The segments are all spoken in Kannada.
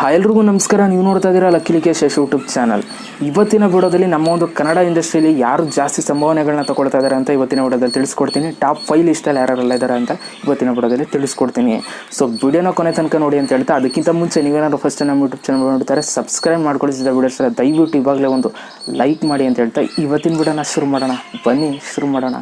ಎಲ್ರಿಗೂ ನಮಸ್ಕಾರ. ನೀವು ನೋಡ್ತಾ ಇದ್ದೀರಾ ಲಕ್ಕೇಶ್ ಯೂಟ್ಯೂಬ್ ಚಾನಲ್. ಇವತ್ತಿನ ವಿಡಿಯೋದಲ್ಲಿ ನಮ್ಮ ಒಂದು ಕನ್ನಡ ಇಂಡಸ್ಟ್ರಿಯಲ್ಲಿ ಯಾರು ಜಾಸ್ತಿ ಸಂಭಾವನೆಗಳನ್ನ ತಗೊಳ್ತಾ ಇದ್ದಾರೆ ಅಂತ ಇವತ್ತಿನ ವಿಡಿಯೋದಲ್ಲಿ ತಿಳಿಸ್ಕೊಡ್ತೀನಿ. ಟಾಪ್ 5 ಲಿಸ್ಟಲ್ಲಿ ಯಾರೆಲ್ಲ ಇದ್ದಾರೆ ಅಂತ ಇವತ್ತಿನ ವಿಡಿಯೋದಲ್ಲಿ ತಿಳಿಸ್ಕೊಡ್ತೀನಿ. ಸೊ ವಿಡಿಯೋನ ಕೊನೆ ತನಕ ನೋಡಿ ಅಂತ ಹೇಳ್ತಾ, ಅದಕ್ಕಿಂತ ಮುಂಚೆ ನೀವೇನಾದ್ರು ಫಸ್ಟ್ ನಮ್ಮ ಯೂಟ್ಯೂಬ್ ಚಾನಲ್ ನೋಡ್ತಾರೆ ಸಬ್ಸ್ಕ್ರೈಬ್ ಮಾಡ್ಕೊಳ್ಳಿಸಿದ ವಿಡಿಯೋಸ್ ದಯವಿಟ್ಟು ಇವಾಗಲೇ ಒಂದು ಲೈಕ್ ಮಾಡಿ ಅಂತ ಹೇಳ್ತಾ ಇವತ್ತಿನ ವಿಡಿಯೋನ ಶುರು ಮಾಡೋಣ. ಬನ್ನಿ ಶುರು ಮಾಡೋಣ.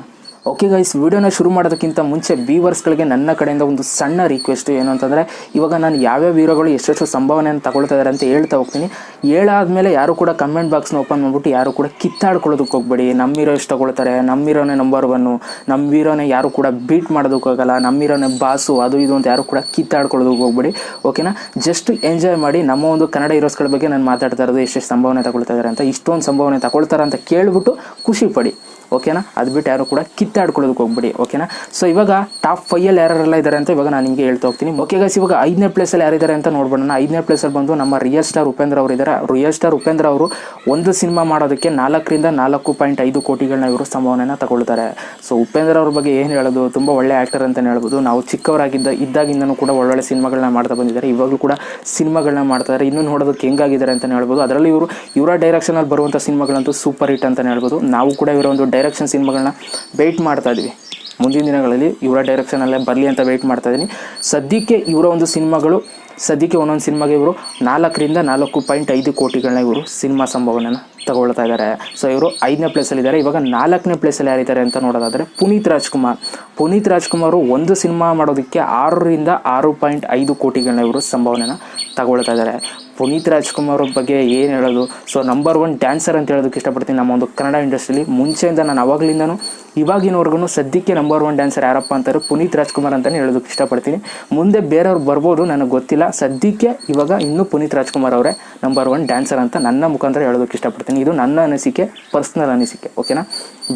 ಓಕೆ ಗೈಸ್, ವಿಡಿಯೋನ ಶುರು ಮಾಡೋದಕ್ಕಿಂತ ಮುಂಚೆ ವ್ಯೂವರ್ಸ್ಗಳಿಗೆ ನನ್ನ ಕಡೆಯಿಂದ ಒಂದು ಸಣ್ಣ ರಿಕ್ವೆಸ್ಟ್ ಏನು ಅಂತಂದರೆ, ಇವಾಗ ನಾನು ಯಾವ್ಯಾವ ಹೀರೋಗಳು ಎಷ್ಟೆಷ್ಟು ಸಂಭಾವನೆಯನ್ನು ತಗೊಳ್ತಾ ಇದ್ದಾರೆ ಅಂತ ಹೇಳ್ತಾ ಹೋಗ್ತೀನಿ. ಹೇಳಾದ್ಮೇಲೆ ಯಾರು ಕೂಡ ಕಮೆಂಟ್ ಬಾಕ್ಸ್ನ ಓಪನ್ ಮಾಡಿಬಿಟ್ಟು ಯಾರು ಕೂಡ ಕಿತ್ತಾಡ್ಕೊಳ್ಳೋದಕ್ಕೆ ಹೋಗ್ಬೇಡಿ. ನಮ್ಮ ಹೀರೋ ಎಷ್ಟು ತಗೊಳ್ತಾರೆ, ನಮ್ಮ ಹೀರೋನೇ ನಂಬರ್ 1, ನಮ್ಮ ಹೀರೋನೇ ಯಾರು ಕೂಡ ಬೀಟ್ ಮಾಡೋದಕ್ಕಾಗಲ್ಲ, ನಮ್ಮ ಹೀರೋನೇ ಬಾಸು, ಅದು ಇದು ಅಂತ ಯಾರು ಕೂಡ ಕಿತ್ತಾಡ್ಕೊಳ್ಳೋದಕ್ಕೆ ಹೋಗ್ಬೇಡಿ. ಓಕೆನಾ, ಜಸ್ಟ್ ಎಂಜಾಯ್ ಮಾಡಿ. ನಮ್ಮ ಒಂದು ಕನ್ನಡ ಹೀರೋಸ್ಗಳ ಬಗ್ಗೆ ನಾನು ಮಾತಾಡ್ತಾ ಇರೋದು ಎಷ್ಟೆಷ್ಟು ಸಂಭಾವನೆ ತಗೊಳ್ತಾ ಇದ್ದಾರೆ ಅಂತ, ಇಷ್ಟೊಂದು ಸಂಭಾವನೆ ತಗೊಳ್ತಾರೆ ಅಂತ ಕೇಳಿಬಿಟ್ಟು ಖುಷಿ ಪಡಿ. ಓಕೆನಾ, ಅದು ಬಿಟ್ಟು ಯಾರು ಕೂಡ ಕಿತ್ತಾಡ್ಕೊಳ್ಳೋದಕ್ಕೆ ಹೋಗ್ಬಿಡಿ. ಓಕೆನಾ, ಸೊ ಇವಾಗ ಟಾಪ್ 5 ಯಾರೆಲ್ಲ ಇದ್ದಾರೆ ಅಂತ ಇವಾಗ ನಾನು ನಿಮಗೆ ಹೇಳ್ತಾ ಹೋಗ್ತೀನಿ. ಓಕೆ ಗೈಸ್, ಇವಾಗ 5ನೇ ಪ್ಲೇಸಲ್ಲಿ ಯಾರಿದ್ದಾರೆ ಅಂತ ನೋಡ್ಬೋಣ. 5ನೇ ಪ್ಲೇಸಲ್ಲಿ ಬಂದು ನಮ್ಮ ರಿಯಲ್ ಸ್ಟಾರ್ ಉಪೇಂದ್ರ ಅವರು ಇದ್ದಾರೆ. ರಿಯಲ್ ಸ್ಟಾರ್ ಉಪೇಂದ್ರ ಅವರು ಒಂದು ಸಿನಿಮಾ ಮಾಡೋದಕ್ಕೆ 4ರಿಂದ 4.5 ಕೋಟಿಗಳನ್ನ ಇವರು ಸಂಭಾವನೆಯನ್ನು ತಗೊಳ್ತಾರೆ. ಸೊ ಉಪೇಂದ್ರ ಅವ್ರ ಬಗ್ಗೆ ಏನು ಹೇಳೋದು, ತುಂಬ ಒಳ್ಳೆ ಆ್ಯಕ್ಟರ್ ಅಂತಲೇ ಹೇಳ್ಬೋದು. ನಾವು ಇದ್ದಾಗಿಂದನೂ ಕೂಡ ಒಳ್ಳೊಳ್ಳೆ ಸಿನಿಮಾಗಳನ್ನ ಮಾಡ್ತಾ ಬಂದಿದ್ದಾರೆ. ಇವಾಗಲೂ ಕೂಡ ಸಿನಿಮಾಗಳನ್ನ ಮಾಡ್ತಾರೆ. ಇನ್ನೂ ನೋಡೋದಕ್ಕೆ ಹೆಂಗಾಗಿದ್ದಾರೆ ಅಂತಲೇ ಹೇಳ್ಬೋದು. ಅದರಲ್ಲಿ ಇವರ ಡೈರೆಕ್ಷನಲ್ಲಿ ಬರುವಂಥ ಸಿನಿಮಾಗಳಂತೂ ಸೂಪರ್ ಹಿಟ್ ಅಂತಲೇ ಹೇಳ್ಬೋದು. ನಾವು ಕೂಡ ಇವರ ಒಂದು ಡೈರೆಕ್ಷನ್ ಸಿನಿಮಾಗಳನ್ನ ವೆಯ್ಟ್ ಮಾಡ್ತಾ ಇದ್ವಿ. ಮುಂದಿನ ದಿನಗಳಲ್ಲಿ ಇವರ ಡೈರೆಕ್ಷನಲ್ಲೇ ಬರಲಿ ಅಂತ ವೆಯ್ಟ್ ಮಾಡ್ತಾ ಇದ್ದೀನಿ. ಸದ್ಯಕ್ಕೆ ಇವರ ಒಂದು ಸಿನಿಮಾಗಳು ಒಂದೊಂದು ಸಿನಿಮಾಗೆ ಇವರು 4ರಿಂದ 4.5 ಕೋಟಿಗಳನ್ನ ಇವರು ಸಿನಿಮಾ ಸಂಭಾವನೆಯನ್ನು ತಗೊಳ್ತಾ ಇದ್ದಾರೆ. ಸೊ ಇವರು 5ನೇ ಪ್ಲೇಸಲ್ಲಿದ್ದಾರೆ. ಇವಾಗ 4ನೇ ಪ್ಲೇಸಲ್ಲಿ ಯಾರಿದ್ದಾರೆ ಅಂತ ನೋಡೋದಾದರೆ ಪುನೀತ್ ರಾಜ್ಕುಮಾರ್ ಒಂದು ಸಿನಿಮಾ ಮಾಡೋದಕ್ಕೆ 6ರಿಂದ 6.5 ಕೋಟಿಗಳನ್ನ ಇವರು ಸಂಭಾವನೆಯನ್ನು ತಗೊಳ್ತಾ ಇದ್ದಾರೆ. ಪುನೀತ್ ರಾಜ್ಕುಮಾರ್ ಬಗ್ಗೆ ಏನು ಹೇಳೋದು. ಸೊ ನಂಬರ್ 1 ಡ್ಯಾನ್ಸರ್ ಅಂತ ಹೇಳೋದಕ್ಕೆ ಇಷ್ಟಪಡ್ತೀನಿ. ನಮ್ಮ ಒಂದು ಕನ್ನಡ ಇಂಡಸ್ಟ್ರಿಲಿ ಮುಂಚೆಯಿಂದ ನಾನು ಅವಾಗಲಿಂದನೂ ಇವಾಗಿನವರೆಗೂ ಸದ್ಯಕ್ಕೆ ನಂಬರ್ 1 ಡ್ಯಾನ್ಸರ್ ಯಾರಪ್ಪ ಅಂತಾರೆ ಪುನೀತ್ ರಾಜ್ಕುಮಾರ್ ಅಂತಲೇ ಹೇಳೋದಕ್ಕೆ ಇಷ್ಟಪಡ್ತೀನಿ. ಮುಂದೆ ಬೇರೆಯವ್ರು ಬರ್ಬೋದು, ನನಗೆ ಗೊತ್ತಿಲ್ಲ. ಸದ್ಯಕ್ಕೆ ಇವಾಗ ಇನ್ನೂ ಪುನೀತ್ ರಾಜ್ಕುಮಾರ್ ಅವರೇ ನಂಬರ್ 1 ಡ್ಯಾನ್ಸರ್ ಅಂತ ನನ್ನ ಮುಖಾಂತರ ಹೇಳೋದಕ್ಕೆ ಇಷ್ಟಪಡ್ತೀನಿ. ಇದು ನನ್ನ ಅನಿಸಿಕೆ, ಪರ್ಸ್ನಲ್ ಅನಿಸಿಕೆ. ಓಕೆನಾ,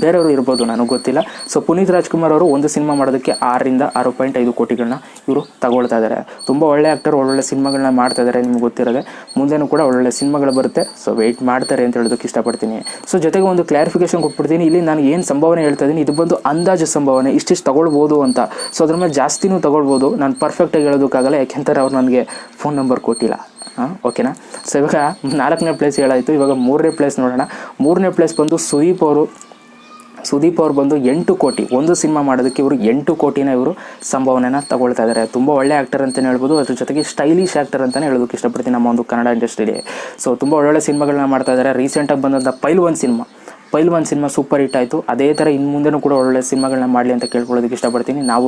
ಬೇರೆಯವರು ಇರ್ಬೋದು, ನನಗೆ ಗೊತ್ತಿಲ್ಲ. ಸೊ ಪುನೀತ್ ರಾಜ್ಕುಮಾರ್ ಅವರು ಒಂದು ಸಿನಿಮಾ ಮಾಡೋದಕ್ಕೆ 6ರಿಂದ 6.5 ಕೋಟಿಗಳನ್ನ ಇವರು ತಗೊಳ್ತಾ ಇದ್ದಾರೆ. ತುಂಬ ಒಳ್ಳೆ ಆ್ಯಕ್ಟರ್, ಒಳ್ಳೊಳ್ಳೆ ಸಿನಿಮಾಗಳನ್ನ ಮಾಡ್ತಾ ಇದ್ದಾರೆ. ನಿಮ್ಗೆ ಗೊತ್ತಿರೋದೆ, ಮುಂದೆನೂ ಕೂಡ ಒಳ್ಳೊಳ್ಳೆ ಸಿನಿಮಾಗಳು ಬರುತ್ತೆ. ಸೊ ವೆಯ್ಟ್ ಮಾಡ್ತಾರೆ ಅಂತ ಹೇಳೋದಕ್ಕೆ ಇಷ್ಟಪಡ್ತೀನಿ. ಸೊ ಜೊತೆಗೆ ಒಂದು ಕ್ಲಾರಿಫಿಕೇಶನ್ ಕೊಟ್ಬಿಡ್ತೀನಿ. ಇಲ್ಲಿ ನಾನು ಏನು ಸಂಭಾವನೆ ಹೇಳ್ತಾ ಇದ್ದೀನಿ, ಇದು ಬಂದು ಅಂದಾಜು ಸಂಭಾವನೆ, ಇಷ್ಟಿಷ್ಟು ತಗೊಳ್ಬೋದು ಅಂತ. ಸೊ ಅದ್ರ ಮೇಲೆ ಜಾಸ್ತಿನೂ ತಗೊಳ್ಬೋದು. ನಾನು ಪರ್ಫೆಕ್ಟಾಗಿ ಹೇಳೋದಕ್ಕಾಗಲ್ಲ, ಯಾಕೆಂತಾರೆ ಅವ್ರು ನನಗೆ ಫೋನ್ ನಂಬರ್ ಕೊಟ್ಟಿಲ್ಲ. ಓಕೆನಾ. ಸೊ ಇವಾಗ 4ನೇ ಪ್ಲೇಸ್ ಹೇಳಾಯಿತು. ಇವಾಗ 3ನೇ ಪ್ಲೇಸ್ ನೋಡೋಣ. 3ನೇ ಪ್ಲೇಸ್ ಬಂದು ಸುದೀಪ್ ಅವರು ಬಂದು 8 ಕೋಟಿ ಒಂದು ಸಿನಿಮಾ ಮಾಡೋದಕ್ಕೆ ಇವರು 8 ಕೋಟಿನ ಇವರು ಸಂಭಾವನೆನ ತಗೊಳ್ತಾ ಇದ್ದಾರೆ. ತುಂಬ ಒಳ್ಳೆ ಆ್ಯಕ್ಟರ್ ಅಂತಲೇ ಹೇಳ್ಬೋದು. ಅದ್ರ ಜೊತೆಗೆ ಸ್ಟೈಲಿಶ್ ಆ್ಯಕ್ಟರ್ ಅಂತಲೇ ಹೇಳೋದಕ್ಕೆ ಇಷ್ಟಪಡ್ತೀನಿ ನಮ್ಮ ಒಂದು ಕನ್ನಡ ಇಂಡಸ್ಟ್ರಿಲಿ. ಸೊ ತುಂಬ ಒಳ್ಳೊಳ್ಳೆ ಸಿನಿಮಾಗಳನ್ನ ಮಾಡ್ತಾ ಇದ್ದಾರೆ. ರೀಸೆಂಟಾಗಿ ಬಂದಂಥ ಪೈಲ್ವಾನ್ ಸಿನಿಮಾ ಸೂಪರ್ ಹಿಟ್ ಆಯಿತು. ಅದೇ ಥರ ಇನ್ನು ಮುಂದೆನೂ ಕೂಡ ಒಳ್ಳೆ ಸಿನಿಮಾಗಳನ್ನ ಮಾಡಲಿ ಅಂತ ಕೇಳ್ಕೊಳ್ಳೋದಕ್ಕೆ ಇಷ್ಟಪಡ್ತೀನಿ. ನಾವು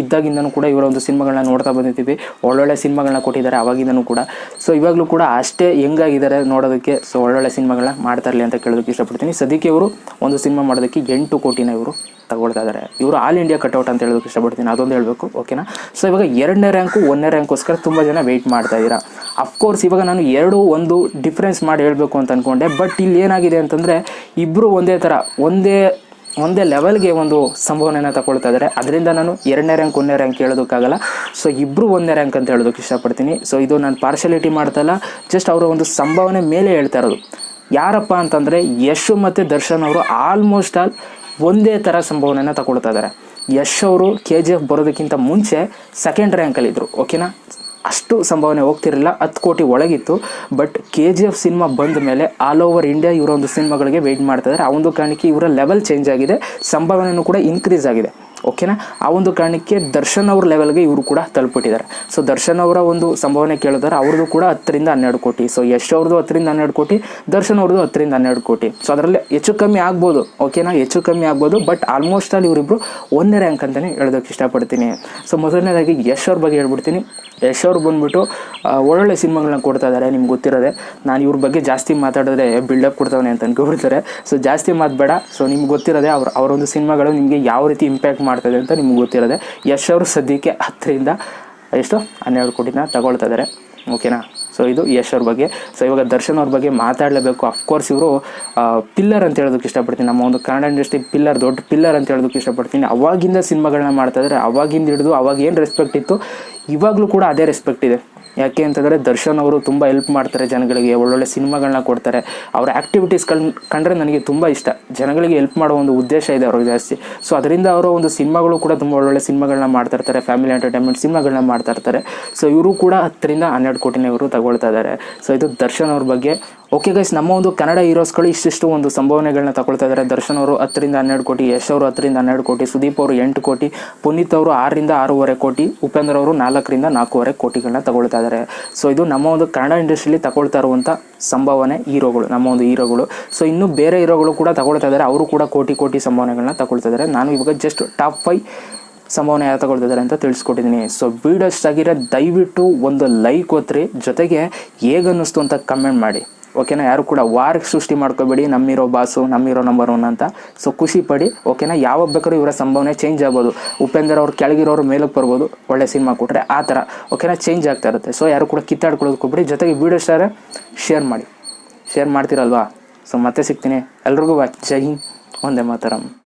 ಇದ್ದಾಗಿಂದನೂ ಕೂಡ ಇವರ ಒಂದು ಸಿನಿಮಾಗಳನ್ನ ನೋಡ್ತಾ ಬಂದಿದ್ದೀವಿ. ಒಳ್ಳೊಳ್ಳೆ ಸಿನಿಮಾಗಳನ್ನ ಕೊಟ್ಟಿದ್ದಾರೆ ಅವಾಗಿಂದನೂ ಕೂಡ. ಸೊ ಇವಾಗಲೂ ಕೂಡ ಅಷ್ಟೇ ಹೆಂಗಾಗಿದ್ದಾರೆ ನೋಡೋದಕ್ಕೆ. ಸೊ ಒಳ್ಳೊಳ್ಳೆ ಸಿನಿಮಾಗಳನ್ನ ಮಾಡ್ತಾ ಇರಲಿ ಅಂತ ಕೇಳೋದಕ್ಕೆ ಇಷ್ಟಪಡ್ತೀನಿ. ಸದ್ಯಕ್ಕೆ ಇವರು ಒಂದು ಸಿನಿಮಾ ಮಾಡೋದಕ್ಕೆ 8 ಕೋಟಿನ ಇವರು ತಗೊಳ್ತಾ ಇದ್ದಾರೆ. ಇವರು ಆಲ್ ಇಂಡಿಯಾ ಕಟ್ಔಟ್ ಅಂತ ಹೇಳೋದಕ್ಕೆ ಇಷ್ಟಪಡ್ತೀನಿ, ಅದೊಂದು ಹೇಳಬೇಕು. ಓಕೆನಾ. ಸೊ ಇವಾಗ 2ನೇ ರ್ಯಾಂಕು 1ನೇ ರ್ಯಾಂಕೋಸ್ಕರ ತುಂಬ ಜನ ವೆಯ್ಟ್ ಮಾಡ್ತಾ ಇದ್ದೀರಾ. ಅಫ್ಕೋರ್ಸ್ ಇವಾಗ ನಾನು 2 ಡಿಫ್ರೆನ್ಸ್ ಮಾಡಿ ಹೇಳಬೇಕು ಅಂತ ಅಂದ್ಕೊಂಡೆ. ಬಟ್ ಇಲ್ಲಿ ಏನಾಗಿದೆ ಅಂತಂದರೆ, ಇಬ್ಬರು ಒಂದೇ ಲೆವೆಲ್ಗೆ ಒಂದು ಸಂಭಾವನೆಯನ್ನು ತಗೊಳ್ತಾ ಇದ್ದಾರೆ. ಅದರಿಂದ ನಾನು 2ನೇ ರ್ಯಾಂಕ್ 1ನೇ ರ್ಯಾಂಕ್ ಹೇಳೋದಕ್ಕಾಗಲ್ಲ. ಸೊ ಇಬ್ಬರು 1ನೇ ರ್ಯಾಂಕ್ ಅಂತ ಹೇಳೋದಕ್ಕೆ ಇಷ್ಟಪಡ್ತೀನಿ. ಸೊ ಇದು ನಾನು ಪಾರ್ಶಾಲಿಟಿ ಮಾಡ್ತಾಯಿಲ್ಲ, ಜಸ್ಟ್ ಅವರ ಒಂದು ಸಂಭಾವನೆ ಮೇಲೆ ಹೇಳ್ತಾ ಇರೋದು. ಯಾರಪ್ಪ ಅಂತಂದರೆ ಯಶ್ ಮತ್ತು ದರ್ಶನ್ ಅವರು ಆಲ್ಮೋಸ್ಟ್ ಒಂದೇ ಥರ ಸಂಭಾವನೆಯನ್ನು ತಗೊಳ್ತಾ ಇದ್ದಾರೆ. ಯಶ್ ಅವರು KGF ಬರೋದಕ್ಕಿಂತ ಮುಂಚೆ 2nd ರ್ಯಾಂಕಲ್ಲಿದ್ದರು. ಓಕೆನಾ, ಅಷ್ಟು ಸಂಭಾವನೆ ಹೋಗ್ತಿರಲಿಲ್ಲ, 10 ಕೋಟಿ ಒಳಗಿತ್ತು. ಬಟ್ KGF ಸಿನಿಮಾ ಬಂದ ಮೇಲೆ ಆಲ್ ಓವರ್ ಇಂಡಿಯಾ ಇವರ ಒಂದು ಸಿನಿಮಾಗಳಿಗೆ ವೆಯ್ಟ್ ಮಾಡ್ತಾಯಿದ್ದಾರೆ. ಆ ಒಂದು ಕಾರಣಕ್ಕೆ ಇವರ ಲೆವೆಲ್ ಚೇಂಜ್ ಆಗಿದೆ, ಸಂಭಾವನೆಯೂ ಕೂಡ ಇನ್ಕ್ರೀಸ್ ಆಗಿದೆ. ಓಕೆನಾ, ಆ ಒಂದು ಕಾರಣಕ್ಕೆ ದರ್ಶನ್ ಅವ್ರ ಲೆವೆಲ್ಗೆ ಇವರು ಕೂಡ ತಲುಪಿಟ್ಟಿದ್ದಾರೆ. ಸೊ ದರ್ಶನ್ ಅವರ ಒಂದು ಸಂಭಾವನೆ ಕೇಳಿದ್ರೆ ಅವ್ರದ್ದು ಕೂಡ 10ರಿಂದ 12 ಕೋಟಿ. ಸೊ ಯಶ್ ಅವ್ರದ್ದು 10ರಿಂದ 12 ಕೋಟಿ, ದರ್ಶನ್ ಅವ್ರದ್ದು 10ರಿಂದ 12 ಕೋಟಿ. ಸೊ ಅದರಲ್ಲಿ ಹೆಚ್ಚು ಕಮ್ಮಿ ಆಗ್ಬೋದು. ಓಕೆನಾ, ಹೆಚ್ಚು ಕಮ್ಮಿ ಆಗ್ಬೋದು. ಬಟ್ ಆಲ್ಮೋಸ್ಟ್ ಇವರಿಬ್ಬರು 1ನೇ ರ್ಯಾಂಕ್ ಅಂತಲೇ ಹೇಳೋದಕ್ಕೆ ಇಷ್ಟಪಡ್ತೀನಿ. ಸೊ ಮೊದಲನೇದಾಗಿ ಯಶ್ ಅವ್ರ ಬಗ್ಗೆ ಹೇಳ್ಬಿಡ್ತೀನಿ. ಯಶ್ ಅವ್ರು ಬಂದುಬಿಟ್ಟು ಒಳ್ಳೊಳ್ಳೆ ಸಿನಿಮಾಗಳನ್ನ ಕೊಡ್ತಾ ಇದ್ದಾರೆ. ನಿಮ್ಗೆ ಗೊತ್ತಿರೋದೆ, ನಾನು ಇವ್ರ ಬಗ್ಗೆ ಜಾಸ್ತಿ ಮಾತಾಡಿದ್ರೆ ಬಿಲ್ಡಪ್ ಕೊಡ್ತಾವನೆ ಅಂತ ಅನ್ಕೊಬಿಡ್ತಾರೆ. ಸೊ ಜಾಸ್ತಿ ಮಾತಬೇಡ. ಸೊ ನಿಮ್ಗೆ ಗೊತ್ತಿರೋದೆ ಅವರೊಂದು ಸಿನಿಮಾಗಳು ನಿಮಗೆ ಯಾವ ರೀತಿ ಇಂಪ್ಯಾಕ್ಟ್ ಮಾಡ್ತದೆ ಅಂತ ನಿಮ್ಗೆ ಗೊತ್ತಿರೋದೆ. ಯಶ್ ಅವರು ಸದ್ಯಕ್ಕೆ 10ರಿಂದ 12 ಕೋಟಿನ ತಗೊಳ್ತಾ ಇದ್ದಾರೆ. ಓಕೆನಾ. ಸೊ ಇದು ಯಶ್ ಅವ್ರ ಬಗ್ಗೆ. ಸೊ ಇವಾಗ ದರ್ಶನ್ ಅವ್ರ ಬಗ್ಗೆ ಮಾತಾಡಲೇಬೇಕು. ಅಫ್ಕೋರ್ಸ್ ಇವರು ಪಿಲ್ಲರ್ ಅಂತ ಹೇಳೋದಕ್ಕೆ ಇಷ್ಟಪಡ್ತೀನಿ. ನಮ್ಮ ಒಂದು ಕನ್ನಡ ಇಂಡಸ್ಟ್ರಿ ದೊಡ್ಡ ಪಿಲ್ಲರ್ ಅಂತ ಹೇಳೋದಕ್ಕೆ ಇಷ್ಟಪಡ್ತೀನಿ. ಅವಾಗಿಂದ ಸಿನಿಮಾಗಳನ್ನ ಮಾಡ್ತಾಯಿದ್ದಾರೆ. ಅವಾಗಿಂದ ಹಿಡಿದು ಅವಾಗ ಏನು ರೆಸ್ಪೆಕ್ಟ್ ಇತ್ತು, ಇವಾಗಲೂ ಕೂಡ ಅದೇ ರೆಸ್ಪೆಕ್ಟ್ ಇದೆ. ಯಾಕೆ ಅಂತಂದರೆ ದರ್ಶನ್ ಅವರು ತುಂಬ ಹೆಲ್ಪ್ ಮಾಡ್ತಾರೆ ಜನಗಳಿಗೆ, ಒಳ್ಳೊಳ್ಳೆ ಸಿನಿಮಾಗಳನ್ನ ಕೊಡ್ತಾರೆ. ಅವರ ಆ್ಯಕ್ಟಿವಿಟೀಸ್ ಕಂಡ್ರೆ ನನಗೆ ತುಂಬ ಇಷ್ಟ. ಜನಗಳಿಗೆ ಹೆಲ್ಪ್ ಮಾಡೋ ಒಂದು ಉದ್ದೇಶ ಇದೆ ಅವ್ರಿಗೆ ಜಾಸ್ತಿ. ಸೊ ಅದರಿಂದ ಅವರ ಒಂದು ಸಿನಿಮಾಗಳು ಕೂಡ ತುಂಬ ಒಳ್ಳೊಳ್ಳೆ ಸಿನಿಮಾಗಳನ್ನ ಮಾಡ್ತಾಯಿರ್ತಾರೆ, ಫ್ಯಾಮಿಲಿ ಎಂಟರ್ಟೈನ್ಮೆಂಟ್ ಸಿನಿಮಾಗಳನ್ನ ಮಾಡ್ತಾಯಿರ್ತಾರೆ. ಸೊ ಇವರು ಕೂಡ 10ರಿಂದ 12 ಕೋಟಿನ ಇವರು ತಗೊಳ್ತಾ ಇದ್ದಾರೆ. ಸೊ ಇದು ದರ್ಶನ್ ಅವ್ರ ಬಗ್ಗೆ. ಓಕೆ ಗೈಸ್, ನಮ್ಮ ಒಂದು ಕನ್ನಡ ಹೀರೋಸ್ಗಳು ಇಷ್ಟಿಷ್ಟು ಒಂದು ಸಂಭಾವನೆಗಳನ್ನ ತಗೊಳ್ತಾ ಇದ್ದಾರೆ. ದರ್ಶನ್ ಅವರು 10ರಿಂದ 12 ಕೋಟಿ, ಯಶ್ ಅವರು 10ರಿಂದ 12 ಕೋಟಿ, ಸುದೀಪ್ ಅವರು 8 ಕೋಟಿ, ಪುನೀತ್ ಅವರು 6ರಿಂದ 6.5 ಕೋಟಿ, ಉಪೇಂದ್ರ ಅವರು 4ರಿಂದ 4.5 ಕೋಟಿಗಳನ್ನ ತಗೊಳ್ತಾ ಇದ್ದಾರೆ. ಸೊ ಇದು ನಮ್ಮ ಒಂದು ಕನ್ನಡ ಇಂಡಸ್ಟ್ರಿಯಲ್ಲಿ ತಗೊಳ್ತಾ ಇರುವಂಥ ಸಂಭಾವನೆ ಹೀರೋಗಳು, ನಮ್ಮ ಒಂದು ಹೀರೋಗಳು. ಸೊ ಇನ್ನೂ ಬೇರೆ ಹೀರೋಗಳು ಕೂಡ ತಗೊಳ್ತಾ ಇದ್ದಾರೆ, ಅವರು ಕೂಡ ಕೋಟಿ ಸಂಭಾವನೆಗಳನ್ನ ತಗೊಳ್ತಾ ಇದ್ದಾರೆ. ನಾನು ಇವಾಗ ಜಸ್ಟ್ ಟಾಪ್ 5 ಸಂಭಾವನೆ ಯಾರು ತಗೊಳ್ತಿದ್ದಾರೆ ಅಂತ ತಿಳಿಸ್ಕೊಟ್ಟಿದ್ದೀನಿ. ಸೊ ವಿಡಿಯೋ ಇಷ್ಟಾಗಿರೋ ದಯವಿಟ್ಟು ಒಂದು ಲೈಕ್ ಒತ್ತಿರಿ, ಜೊತೆಗೆ ಹೇಗನ್ನಿಸ್ತು ಅಂತ ಕಮೆಂಟ್ ಮಾಡಿ. ಓಕೆನಾ? ಯಾರು ಕೂಡ ವಾರಕ್ಕೆ ಸೃಷ್ಟಿ ಮಾಡ್ಕೋಬೇಡಿ, ನಮ್ಮಿರೋ ಬಾಸು, ನಮ್ಮಿರೋ ನಂಬರ್ 1 ಅಂತ. ಸೊ ಖುಷಿ ಪಡಿ. ಓಕೆನಾ? ಯಾವಾಗ ಬೇಕಾದ್ರೂ ಇವರ ಸಂಭಾವನೆ ಚೇಂಜ್ ಆಗ್ಬೋದು. ಉಪೇಂದ್ರ ಅವ್ರು ಕೆಳಗಿರೋರು ಮೇಲಕ್ಕೆ ಬರ್ಬೋದು, ಒಳ್ಳೆ ಸಿನಿಮಾ ಕೊಟ್ಟರೆ ಆ ಥರ. ಓಕೆನಾ? ಚೇಂಜ್ ಆಗ್ತಾ ಇರುತ್ತೆ. ಸೊ ಯಾರು ಕೂಡ ಕಿತ್ತಾಡ್ಕೊಳ್ಳೋದಕ್ಕೆ ಜೊತೆಗೆ ವಿಡಿಯೋ ಇಷ್ಟ ಶೇರ್ ಮಾಡಿ. ಶೇರ್ ಮಾಡ್ತೀರಲ್ವಾ? ಸೊ ಮತ್ತೆ ಸಿಗ್ತೀನಿ. ಎಲ್ರಿಗೂ ಬಾಯ್. ಜೈ ಹಿಂದ್, ವಂದೇ ಮಾತರಂ.